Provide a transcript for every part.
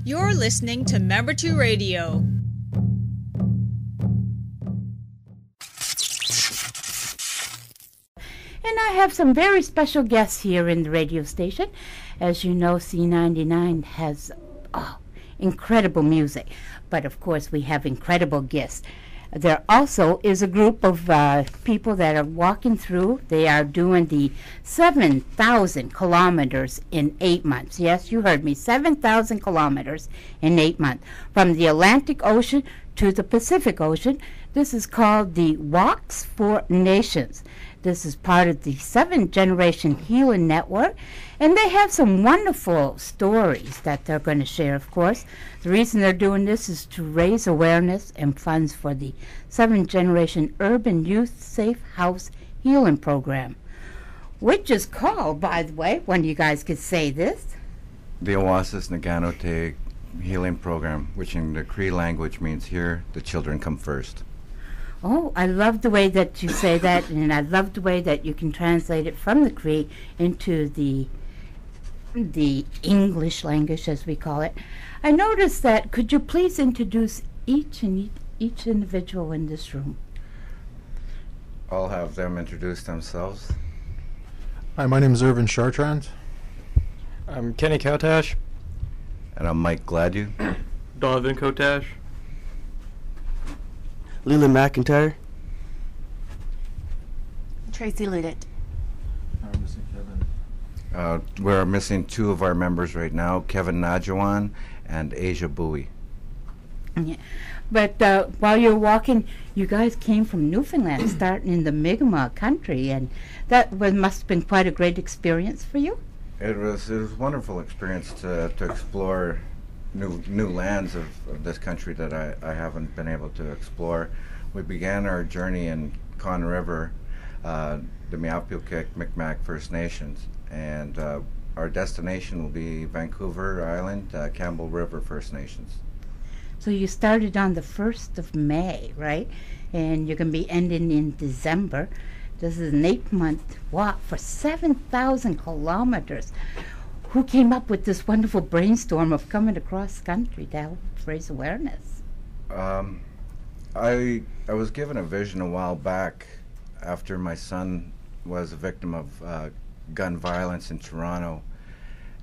You're listening to Membertou Radio. And I have some very special guests here in the radio station. As you know, C99 has incredible music. But of course, we have incredible guests. There also is a group of people that are walking through. They are doing the 7,000 kilometers in 8 months. Yes, you heard me, 7,000 kilometers in 8 months. From the Atlantic Ocean to the Pacific Ocean. This is called the Walks for Nations. This is part of the 7th Generation Healing Network. And they have some wonderful stories that they're going to share, of course. The reason they're doing this is to raise awareness and funds for the 7th Generation Urban Youth Safe House Healing Program, which is called, by the way, one of you guys could say this. The Oasis Naganote Healing Program, which in the Cree language means here the children come first. Oh, I love the way that you say that, and I love the way that you can translate it from the Cree into the English language, as we call it. I noticed that. Could you please introduce each individual in this room? I'll have them introduce themselves. Hi, my name is Irvin Chartrand. I'm Kenny Kotash. And I'm Mike Gladu. Donovan Kotash. Leland McIntyre. Tracy Liddit. I'm missing Kevin. We're missing 2 of our members right now, Kevin Najawan and Asia Bowie. Yeah. But while you're walking, you guys came from Newfoundland, starting in the Mi'kmaq country, and that must have been quite a great experience for you. It was a wonderful experience to explore new lands of this country that I haven't been able to explore. We began our journey in Con River, the Mi'apukek Mi'kmaq First Nations, and our destination will be Vancouver Island, Campbell River First Nations. So you started on the 1st of May, right? And you're going to be ending in December. This is an 8-month walk for 7,000 kilometers. Who came up with this wonderful brainstorm of coming across country to help raise awareness? I was given a vision a while back after my son was a victim of gun violence in Toronto.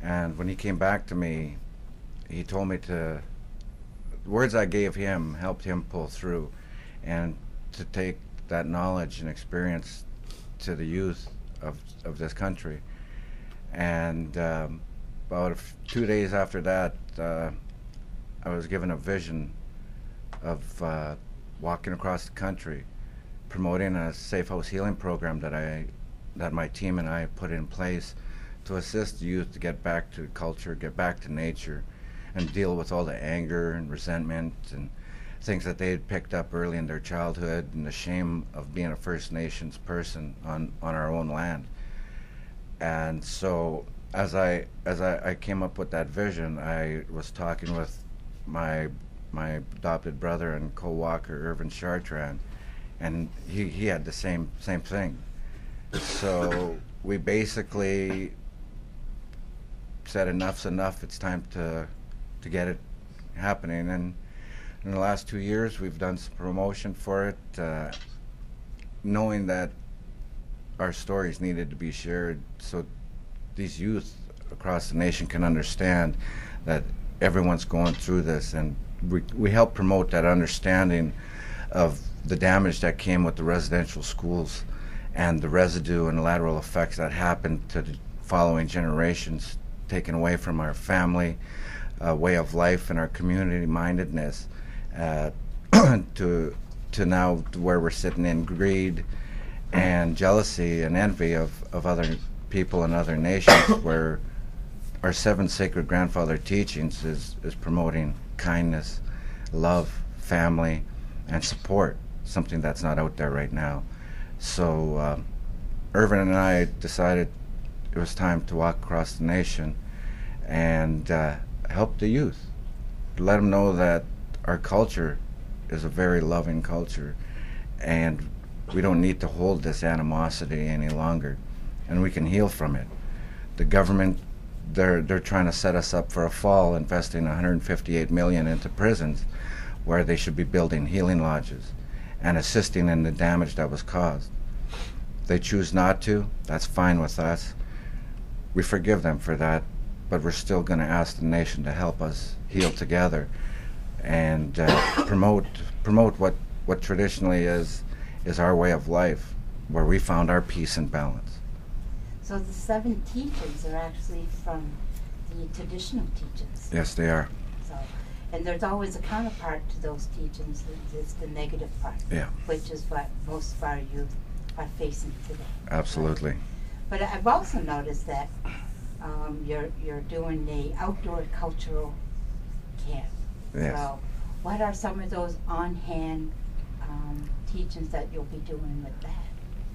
And when he came back to me, he told me the words I gave him helped him pull through, and to take that knowledge and experience to the youth of this country. And about 2 days after that, I was given a vision of walking across the country, promoting a safe house healing program that my team and I put in place to assist the youth to get back to culture, get back to nature, and deal with all the anger and resentment and things that they had picked up early in their childhood, and the shame of being a First Nations person on our own land. And so as I came up with that vision, I was talking with my adopted brother and co-walker, Irvin Chartrand, and he had the same thing. So we basically said enough's enough, it's time to get it happening. And in the last 2 years we've done some promotion for it, knowing that our stories needed to be shared so these youth across the nation can understand that everyone's going through this, and we help promote that understanding of the damage that came with the residential schools and the residue and lateral effects that happened to the following generations, taken away from our family way of life and our community mindedness, to now where we're sitting in greed and jealousy and envy of other people and other nations, where our 7 sacred grandfather teachings is promoting kindness, love, family, and support, something that's not out there right now. So Irvin and I decided it was time to walk across the nation and help the youth, let them know that our culture is a very loving culture, and We don't need to hold this animosity any longer, and we can heal from it. The government, they're trying to set us up for a fall, investing 158 million into prisons, where they should be building healing lodges and assisting in the damage that was caused. They choose not to. That's fine with us. We forgive them for that, but we're still going to ask the nation to help us heal together and promote what traditionally is our way of life, where we found our peace and balance. So the 7 teachings are actually from the traditional teachings. Yes, they are. So, and there's always a counterpart to those teachings. It's the negative part, Yeah. which is what most of our youth are facing today. Absolutely. Right? But I've also noticed that you're doing the outdoor cultural camp. Yes. So what are some of those on-hand teachings that you'll be doing with that?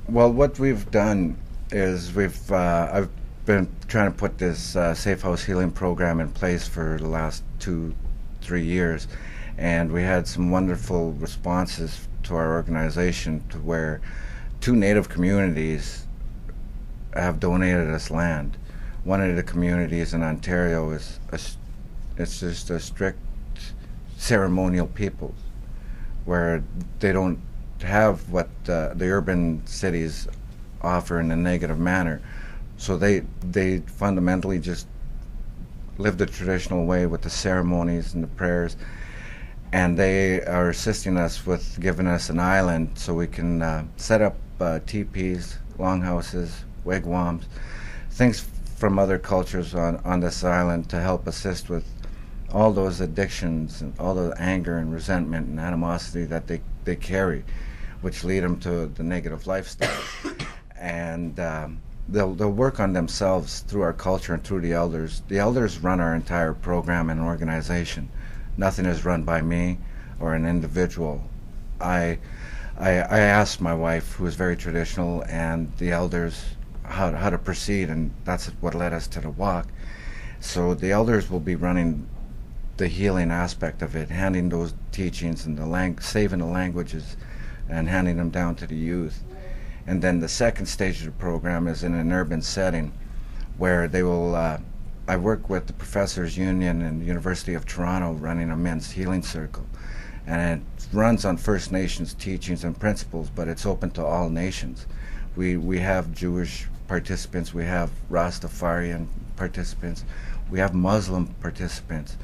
Well, what we've done is I've been trying to put this Safe House Healing program in place for the last 2-3 years, and we had some wonderful responses to our organization, to where 2 Native communities have donated us land. One of the communities in Ontario is it's just a strict ceremonial people, where they don't have what the urban cities offer in a negative manner. So they fundamentally just live the traditional way with the ceremonies and the prayers, and they are assisting us with giving us an island so we can set up teepees, longhouses, wigwams, things from other cultures on this island to help assist with all those addictions and all the anger and resentment and animosity that they carry, which lead them to the negative lifestyle. And they'll work on themselves through our culture and through the elders. The elders run our entire program and organization. Nothing is run by me or an individual. I asked my wife, who is very traditional, and the elders how to proceed, and that's what led us to the walk. So the elders will be running the healing aspect of it, handing those teachings and saving the languages and handing them down to the youth. And then the second stage of the program is in an urban setting, where they will I work with the Professors Union and the University of Toronto, running a men's healing circle, and it runs on First Nations teachings and principles, but it's open to all nations. We have Jewish participants, we have Rastafarian participants, we have Muslim participants,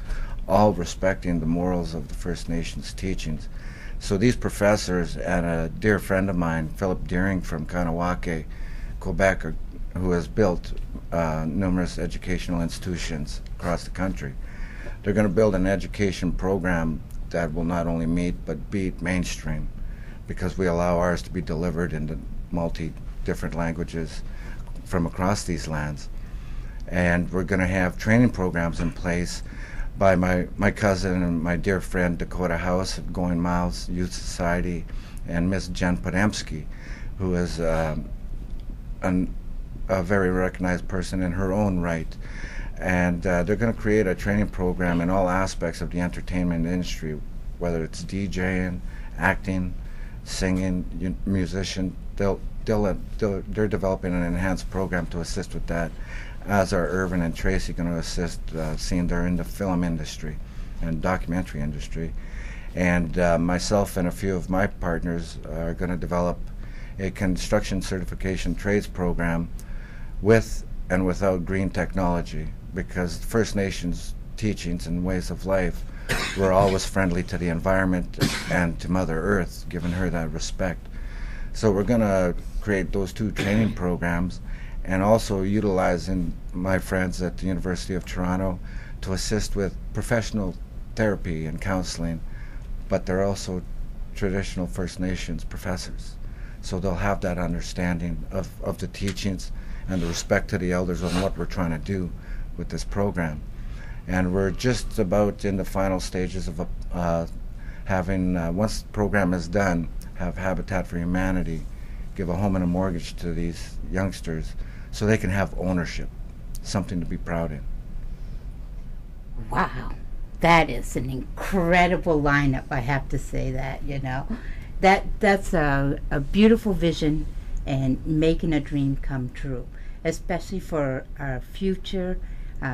all respecting the morals of the First Nations teachings. So these professors, and a dear friend of mine, Philip Deering from Kanawake, Quebec, who has built numerous educational institutions across the country, they're going to build an education program that will not only meet but beat mainstream, because we allow ours to be delivered into different languages from across these lands. And we're going to have training programs in place by my cousin and my dear friend Dakota House of Going Miles Youth Society, and Miss Jen Podemsky, who is a very recognized person in her own right. And they're going to create a training program in all aspects of the entertainment industry, whether it's DJing, acting, singing, musician. They're developing an enhanced program to assist with that, as are Irvin and Tracy going to assist, seeing they're in the film industry and documentary industry. And myself and a few of my partners are going to develop a construction certification trades program with and without green technology, because First Nations teachings and ways of life were always friendly to the environment and to Mother Earth, giving her that respect. So we're going to create those 2 training programs, and also utilizing my friends at the University of Toronto to assist with professional therapy and counseling, but they're also traditional First Nations professors. So they'll have that understanding of the teachings and the respect to the elders on what we're trying to do with this program. And we're just about in the final stages of having, once the program is done, have Habitat for Humanity give a home and a mortgage to these youngsters so they can have ownership, something to be proud in. Wow, that is an incredible lineup, I have to say that, you know. That's a beautiful vision and making a dream come true, especially for our future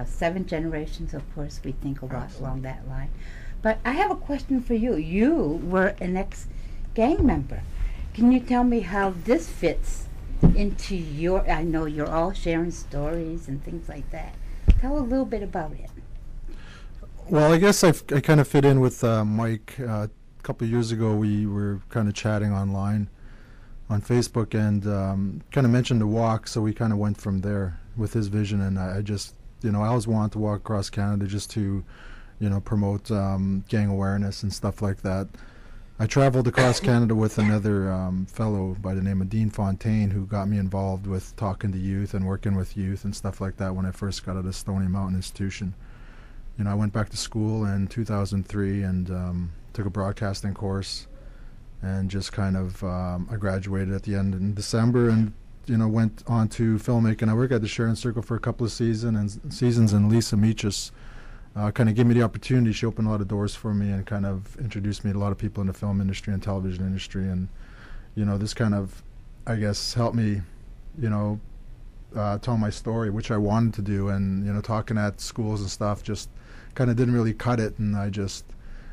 7 generations. Of course, we think a lot along that line. But I have a question for you. You were an ex-gang member. Can you tell me how this fits into your, I know you're all sharing stories and things like that. Tell a little bit about it. Well, I guess I kind of fit in with Mike. A couple of years ago, we were kind of chatting online on Facebook and kind of mentioned the walk, so we kind of went from there with his vision. And I just, I always wanted to walk across Canada just to, promote gang awareness and stuff like that. I traveled across Canada with another fellow by the name of Dean Fontaine, who got me involved with talking to youth and working with youth and stuff like that when I first got out of Stony Mountain Institution. I went back to school in 2003 and took a broadcasting course and just kind of, I graduated at the end in December and, went on to filmmaking. I worked at the Sharon Circle for a couple of seasons, and Lisa Meachus kind of gave me the opportunity. She opened a lot of doors for me and kind of introduced me to a lot of people in the film industry and television industry. And, this kind of, I guess, helped me, tell my story, which I wanted to do. And, talking at schools and stuff just kind of didn't really cut it. And I just,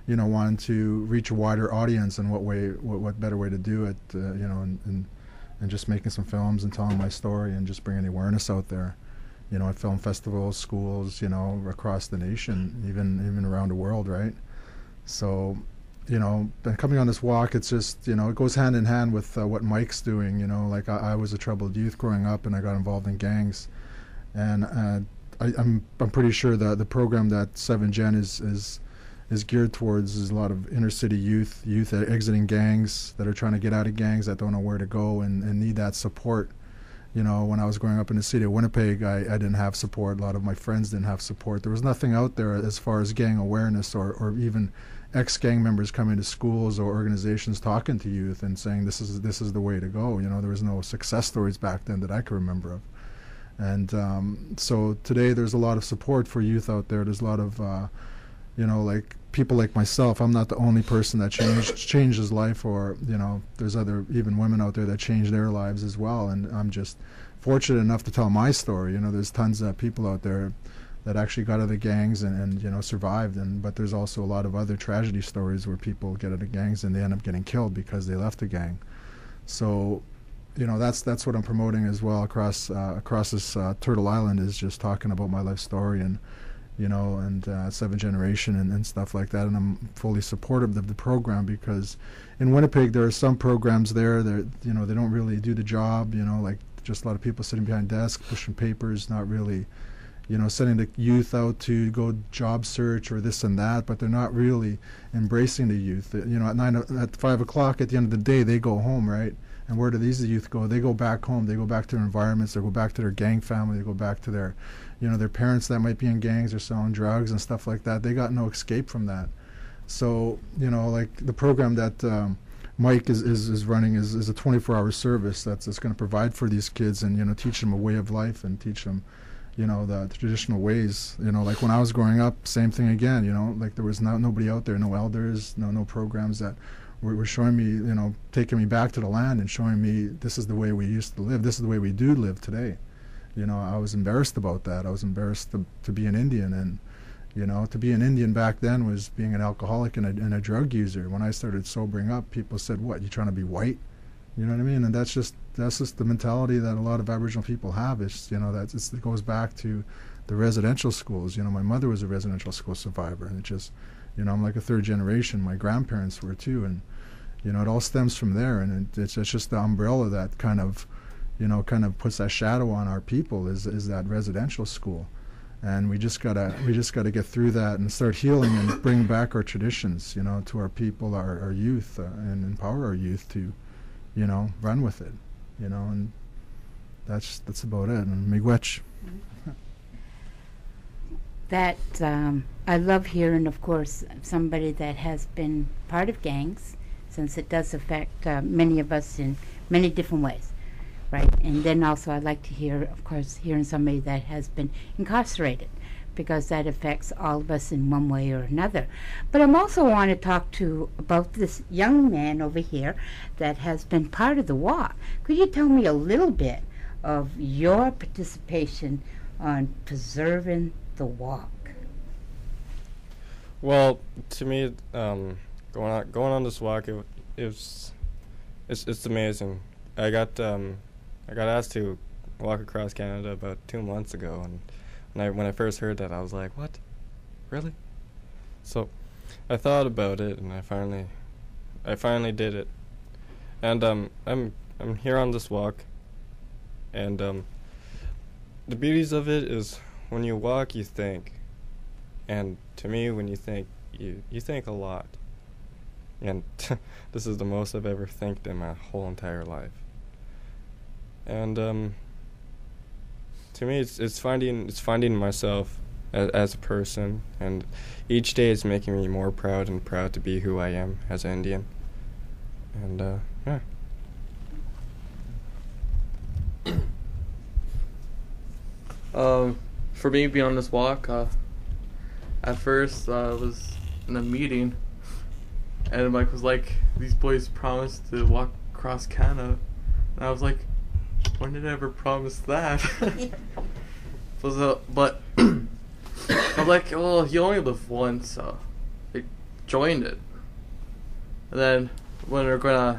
wanted to reach a wider audience, and what better way to do it, and just making some films and telling my story and just bringing awareness out there. At film festivals, schools, across the nation, even around the world, right? So, and coming on this walk, it's just, it goes hand in hand with what Mike's doing. Like I was a troubled youth growing up, and I got involved in gangs, and I'm pretty sure that the program that 7 Gen is geared towards is a lot of inner city youth exiting gangs that are trying to get out of gangs, that don't know where to go and need that support. When I was growing up in the city of Winnipeg, I didn't have support. A lot of my friends didn't have support. There was nothing out there as far as gang awareness or even ex-gang members coming to schools or organizations talking to youth and saying this is the way to go. There was no success stories back then that I could remember of. And so today there's a lot of support for youth out there. There's a lot of, like people like myself. I'm not the only person that changed his life, or there's other even women out there that changed their lives as well. And I'm just fortunate enough to tell my story. There's tons of people out there that actually got out of the gangs and survived. But there's also a lot of other tragedy stories where people get out of gangs and they end up getting killed because they left the gang. So, that's what I'm promoting as well across this Turtle Island, is just talking about my life story and 7 Generation and stuff like that. And I'm fully supportive of the program, because in Winnipeg there are some programs there that they don't really do the job. Like just a lot of people sitting behind desks pushing papers, not really sending the youth out to go job search or this and that, but they're not really embracing the youth. At 5 o'clock at the end of the day they go home, right? And where do these youth go? They go back home. They go back to their environments. They go back to their gang family. They go back to their their parents that might be in gangs or selling drugs and stuff like that. They got no escape from that. So, like the program that Mike is running is a 24-hour service that's going to provide for these kids and, teach them a way of life and teach them, the traditional ways. Like when I was growing up, same thing again, like there was nobody out there, no elders, no programs that were showing me, taking me back to the land and showing me this is the way we used to live. This is the way we do live today. I was embarrassed about that. I was embarrassed to be an Indian, and to be an Indian back then was being an alcoholic and a drug user. When I started sobering up, people said, "What? You trying to be white?" You know what I mean? And that's just the mentality that a lot of Aboriginal people have. It goes back to the residential schools. My mother was a residential school survivor, and it just, I'm like a 3rd generation. My grandparents were too, and it all stems from there. And it's just the umbrella that kind of puts that shadow on our people is that residential school. And we just gotta get through that and start healing and bring back our traditions, to our people, our youth, and empower our youth to, run with it, and that's about it. And miigwech. That I love hearing, of course, somebody that has been part of gangs, since it does affect many of us in many different ways. Right, and then also I'd like to hear, of course, hearing somebody that has been incarcerated. because that affects all of us in one way or another. But I'm also want to talk about this young man over here that has been part of the walk. Could you tell me a little bit of your participation on preserving the walk? Well, to me, going on this walk, it's amazing. I got asked to walk across Canada about 2 months ago, and when I first heard that, I was like, "What? Really?" So I thought about it, and I finally did it. And I'm here on this walk, and the beauties of it is when you walk, you think. And to me, when you think, you think a lot. And this is the most I've ever thinked in my whole entire life. And to me, it's finding myself as a person, and each day it's making me more proud and proud to be who I am as an Indian. And yeah. For me, being on this walk, at first I was in a meeting, and Mike was like, "These boys promised to walk across Canada," and I was like, "When did I ever promise that?" But I was like, "Well, you only live once," so I joined it. And then when I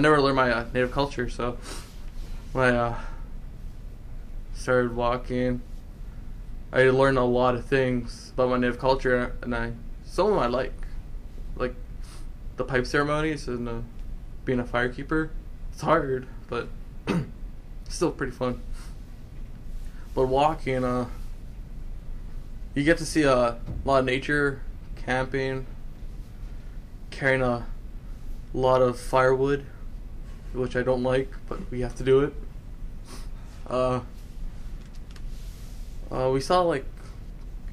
never learned my native culture, so when I started walking, I learned a lot of things about my native culture, and some of them I like the pipe ceremonies and being a firekeeper. It's hard, but still pretty fun. But walking, you get to see a lot of nature, camping, carrying a lot of firewood, which I don't like, but we have to do it. We saw like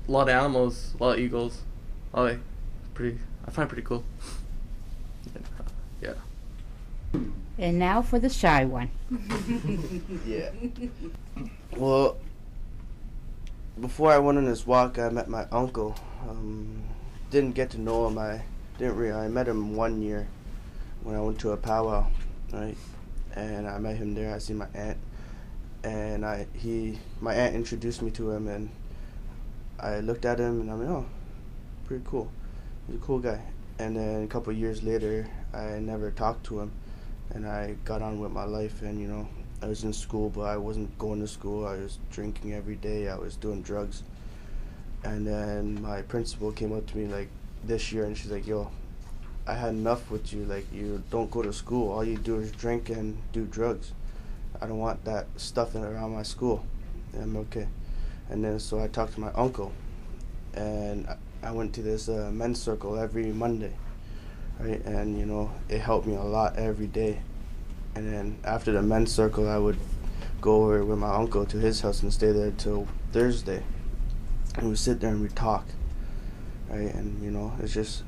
a lot of animals, a lot of eagles. I find it pretty cool. Yeah. And now for the shy one. Yeah. Well, before I went on this walk, I met my uncle. Didn't get to know him. I met him 1 year when I went to a powwow, right? And I met him there. I see my aunt, and my aunt introduced me to him, and I looked at him, and I'm like, oh, pretty cool. He's a cool guy. And then a couple of years later, I never talked to him, and I got on with my life. And I was in school, but I wasn't going to school. I was drinking every day. I was doing drugs. And then my principal came up to me like this year, and she's like, yo, I had enough with you. Like, you don't go to school. All you do is drink and do drugs. I don't want that stuff around my school. And I'm okay. And then so I talked to my uncle, and I went to this men's circle every Monday, right? And it helped me a lot every day. And then after the men's circle, I would go over with my uncle to his house and stay there till Thursday, and we'd sit there and we'd talk, right? And it's just,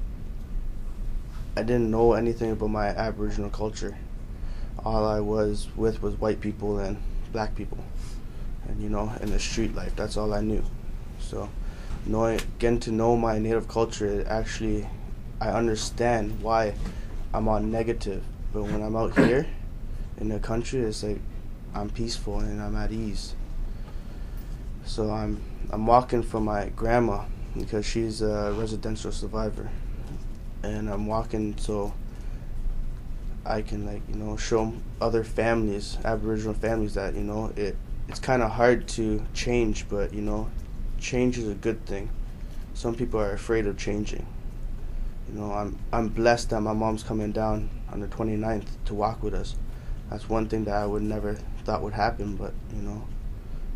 I didn't know anything about my Aboriginal culture. All I was with was white people and black people, and in the street life. That's all I knew. So getting to know my native culture, actually, I understand why I'm on negative. But when I'm out here in the country, it's like I'm peaceful and I'm at ease. So I'm walking from my grandma because she's a residential survivor, and I'm walking so I can show other families, Aboriginal families, that it's kind of hard to change, but change is a good thing. Some people are afraid of changing. I'm blessed that my mom's coming down on the 29th to walk with us. That's one thing that I would never thought would happen, but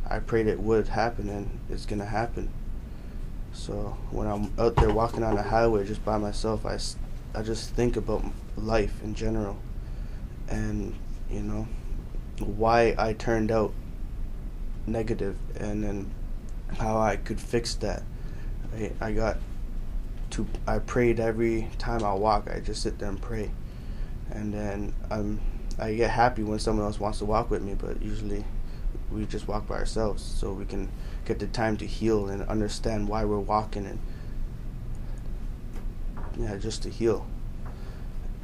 I prayed it would happen, and it's gonna happen. So when I'm out there walking on the highway just by myself, I just think about life in general, and why I turned out negative, and then how I could fix that. I prayed every time I walk. I just sit there and pray, and then I get happy when someone else wants to walk with me, but usually we just walk by ourselves, so we can get the time to heal and understand why we're walking, and just to heal.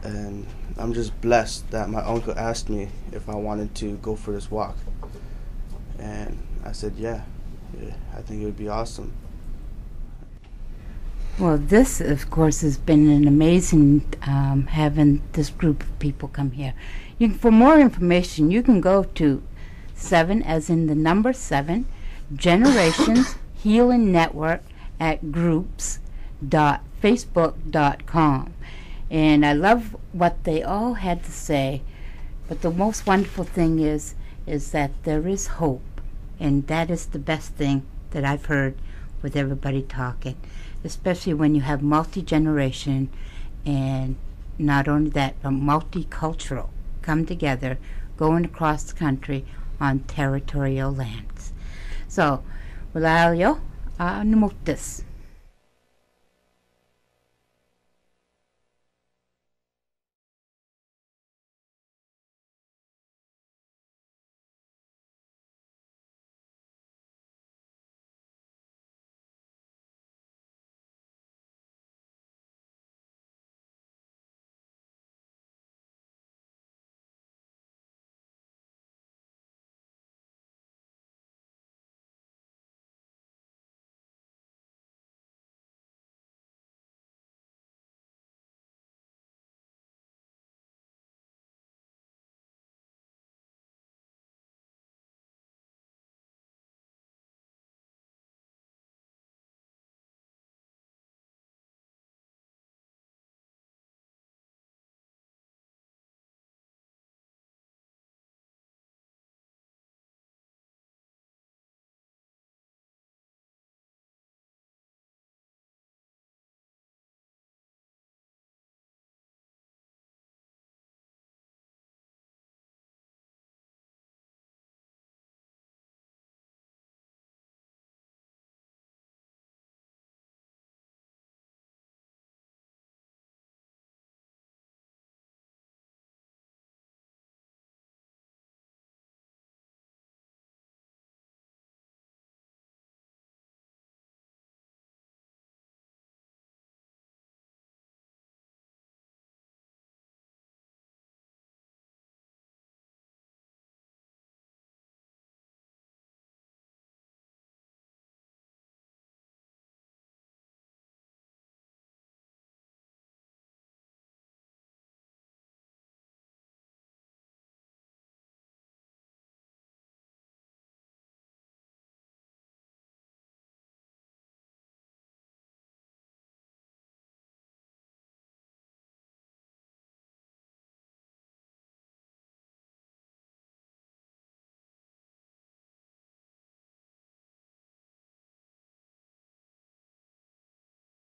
And I'm just blessed that my uncle asked me if I wanted to go for this walk, and I said yeah, I think it would be awesome. Well, this, of course, has been an amazing having this group of people come here. For more information, you can go to 7, as in the number 7, Generations Healing Network at groups.facebook.com. And I love what they all had to say, but the most wonderful thing is that there is hope, and that is the best thing that I've heard with everybody talking, especially when you have multi-generation, and not only that, but multicultural, come together, going across the country on territorial lands. So, wala yo, numutas.